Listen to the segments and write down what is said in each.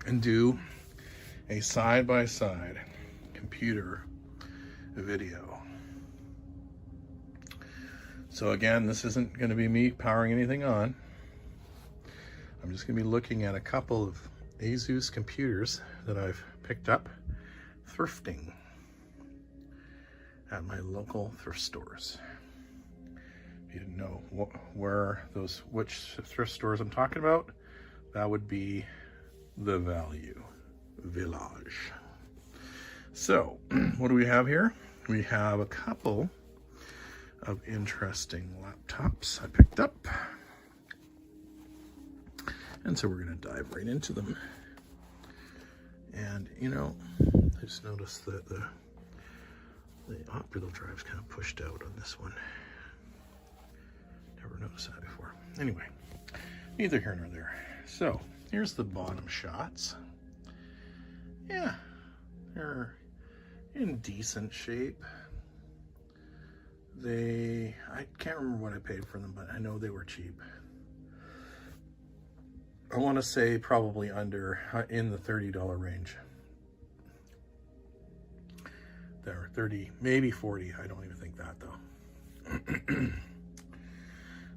and do a side-by-side computer video. So again, this isn't going to be me powering anything on. I'm just going to be looking at a couple of ASUS computers that I've picked up thrifting at my local thrift stores. If you didn't know which thrift stores I'm talking about, that would be the Value Village. So what do we have here? We have a couple of interesting laptops I picked up, and so we're going to dive right into them. And you know, I just noticed that the optical drive's kind of pushed out on this one. Never noticed that before. Anyway, neither here nor there. So here's the bottom shots. Yeah, they're in decent shape. I can't remember what I paid for them, but I know they were cheap. I want to say probably in the $30 range. They're 30, maybe 40. I don't even think that though.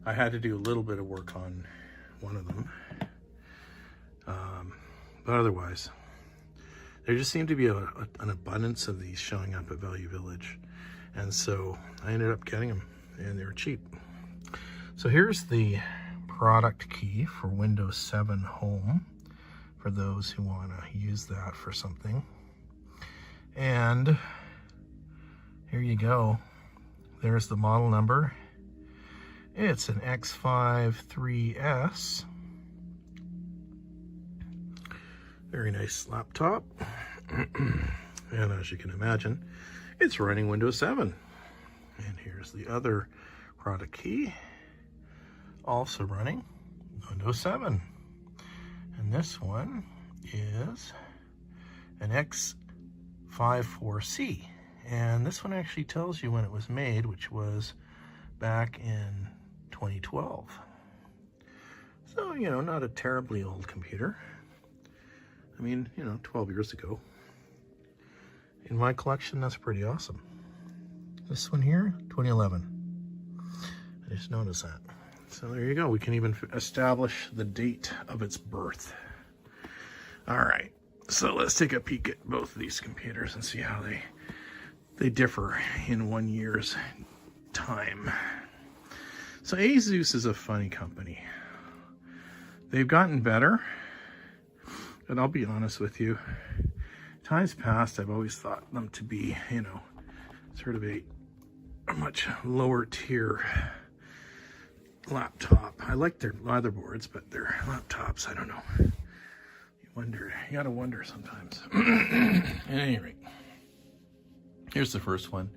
I had to do a little bit of work on one of them. But otherwise, there just seemed to be an abundance of these showing up at Value Village. And so I ended up getting them, and they were cheap. So here's the product key for Windows 7 Home, for those who want to use that for something. And here you go. There's the model number. It's an X53S. Very nice laptop. And as you can imagine, it's running Windows 7. And here's the other product key, also running Windows 7. And this one is an X54C. And this one actually tells you when it was made, which was back in 2012. So, you know, not a terribly old computer. I mean, you know, 12 years ago. In my collection, that's pretty awesome. This one here, 2011. I just noticed that. So there you go. We can even establish the date of its birth. All right. So let's take a peek at both of these computers and see how they differ in 1 year's time. So ASUS is a funny company. They've gotten better, but I'll be honest with you. Times past, I've always thought them to be, you know, sort of a much lower tier laptop. I like their motherboards, but their laptops, I don't know. You gotta wonder sometimes. At any rate, here's the first one.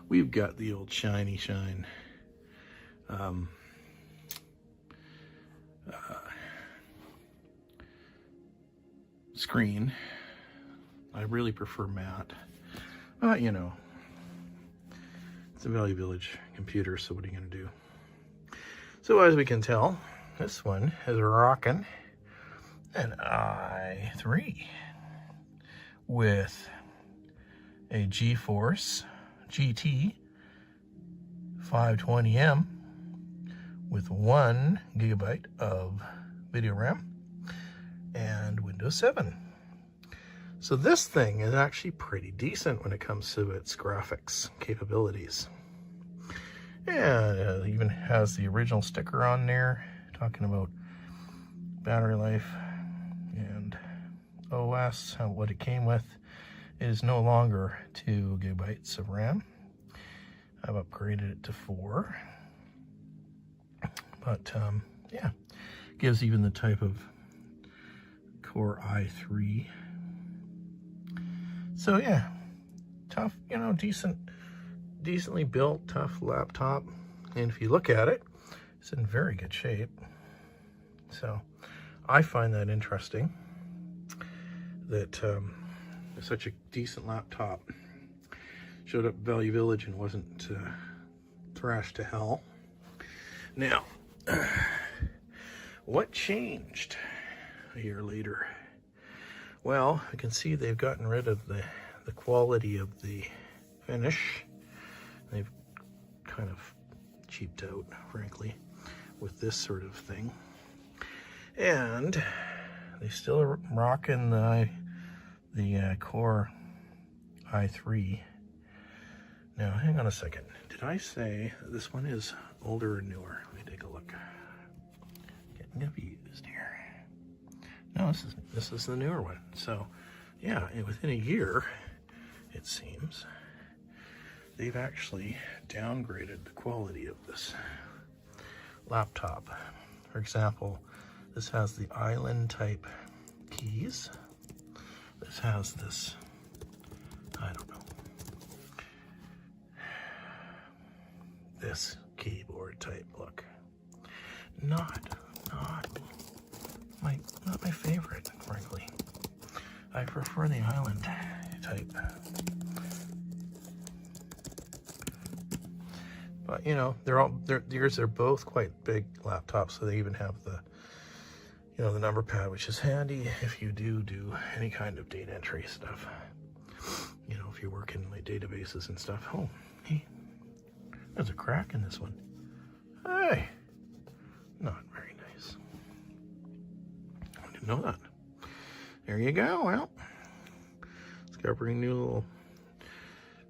We've got the old shiny shine screen. I really prefer matte, but you know, it's a Value Village computer, so what are you gonna do? So as we can tell, this one is rocking an i3 with a GeForce GT 520M with 1 GB of video RAM and Windows 7. So this thing is actually pretty decent when it comes to its graphics capabilities. And it even has the original sticker on there talking about battery life and OS, what it came with. It is no longer 2 GB of RAM. I've upgraded it to 4. But yeah, gives even the type of Core i3. So yeah, tough, you know, decently built, tough laptop. And if you look at it, it's in very good shape. So I find that interesting, that such a decent laptop showed up at Value Village and wasn't thrashed to hell. Now, what changed a year later? Well, I can see they've gotten rid of the quality of the finish. They've kind of cheaped out, frankly, with this sort of thing. And they still are rocking the Core i3. Now, hang on a second. Did I say that this one is older or newer? Let me take a look. Getting confused here. No, this is the newer one. So, yeah, within a year, it seems, they've actually downgraded the quality of this laptop. For example, this has the island type keys. This has this, I don't know, this keyboard type look. Not my favorite, frankly. I prefer the island type. But you know, they're both quite big laptops, so they even have the, you know, the number pad, which is handy if you do any kind of data entry stuff. You know, if you work in like databases and stuff. Oh, hey, there's a crack in this one. Hey, not very nice. I didn't know that. There you go. Well, it's covering new little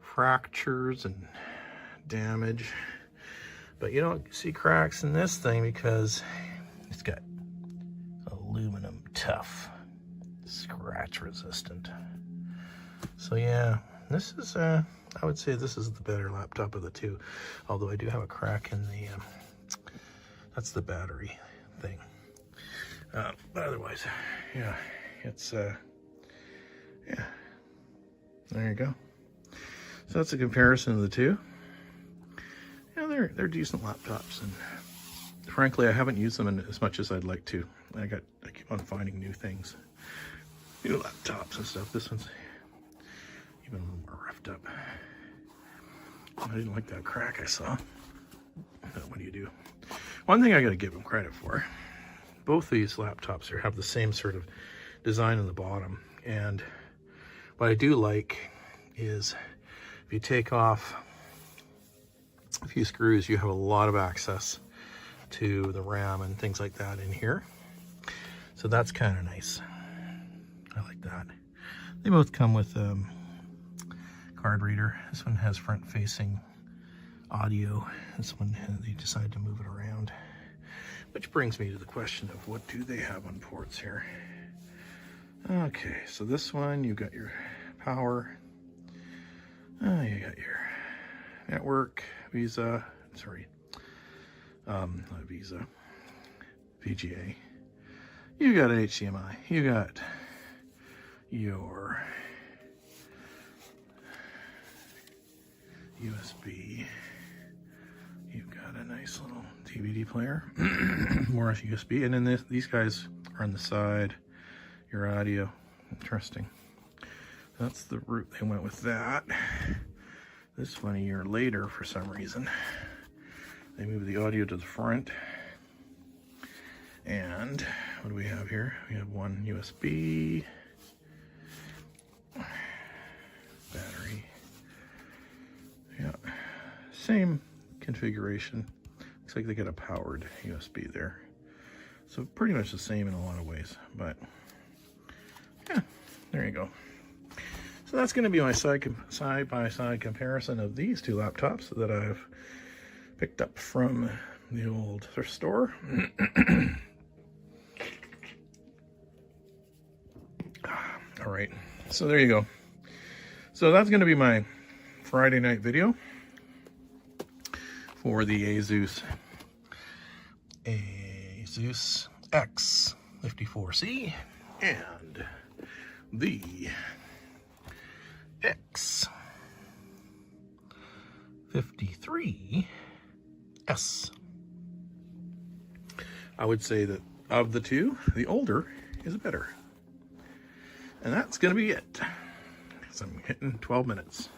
fractures and damage. But you don't see cracks in this thing because it's got aluminum tough, scratch resistant. So yeah, this is I would say this is the better laptop of the two, although I do have a crack in the that's the battery thing. But otherwise, yeah, it's yeah, there you go. So that's a comparison of the two. Yeah, they're decent laptops, and frankly, I haven't used them as much as I'd like to. I keep on finding new things, new laptops and stuff. This one's even a little more roughed up. I didn't like that crack I saw. But what do you do? One thing I got to give them credit for: both these laptops here have the same sort of design on the bottom, and what I do like is if you take off a few screws, you have a lot of access to the RAM and things like that in here. So that's kind of nice. I like that. They both come with card reader. This one has front-facing audio. This one, they decided to move it around. Which brings me to the question of what do they have on ports here? Okay, so this one, you got your power. You got your network, Visa, sorry, not Visa, VGA. You got an HDMI. You got your USB. You've got a nice little DVD player, more USB, and then these guys are on the side. Your audio, interesting. That's the route they went with that. This one, a year later, for some reason, they moved the audio to the front. And what do we have here? We have one USB, battery. Yeah, same configuration. Looks like they got a powered USB there. So pretty much the same in a lot of ways, but yeah, there you go. So that's going to be my side-by-side comparison of these two laptops that I've picked up from the old thrift store. All right, so there you go. So that's going to be my Friday night video for the ASUS X54C and the X53S. I would say that of the two, the older is better. And that's going to be it. So I'm hitting 12 minutes.